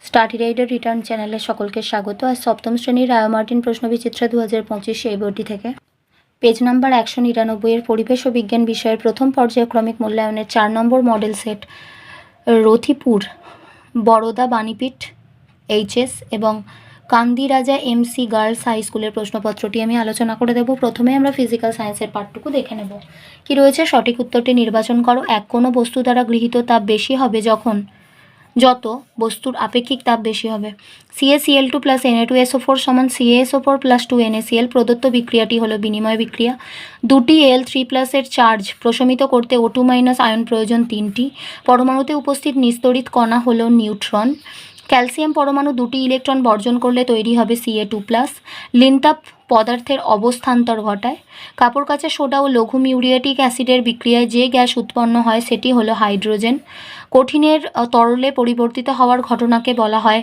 Study rider return চ্যানেলে সকলকে স্বাগত। আজ সপ্তম শ্রেণীর রায় মার্টিন প্রশ্নবিচিত্রা 2025 এই বইটি থেকে পেজ নাম্বার 199 পরিবেশ ও বিজ্ঞান বিষয়ের প্রথম পর্যায়ক্রমিক মূল্যায়নের 4 নম্বর model set Rathipur Baroda Banipith HS এবং কান্দিরাজা এমসি গার্লস হাই স্কুলের প্রশ্নপত্রটি আমি আলোচনা করে দেব। প্রথমে আমরা ফিজিক্যাল সায়েন্সের পার্টটুকু দেখে নেব। কি রয়েছে? সঠিক উত্তরটি নির্বাচন করো। কোনো বস্তু দ্বারা গৃহীত তাপ বেশি হবে যত বস্তুর আপেক্ষিক তাপ বেশি হবে। CaCl2 + Na2SO4 = CaSO4 + 2NaCl। প্রদত্ত বিক্রিয়াটি হলো বিনিময় বিক্রিয়া। দুটি Al3+ এর চার্জ প্রশমিত করতে O2- আয়ন প্রয়োজন 3টি। পরমাণুতে উপস্থিত নিস্তড়িত কণা হলো নিউট্রন। ক্যালসিয়াম পরমাণু 2টি ইলেকট্রন বর্জন করলে তৈরি হবে Ca2+। লিনতাপ পদার্থের অবস্থান্তর ঘটায়। কাপড় কাচা সোডা ও লঘু মিউরিয়াটিক অ্যাসিডের বিক্রিয়ায় যে গ্যাস উৎপন্ন হয় সেটি হলো হাইড্রোজেন। কঠিনের তরলে পরিবর্তিত হওয়ার ঘটনাকে বলা হয়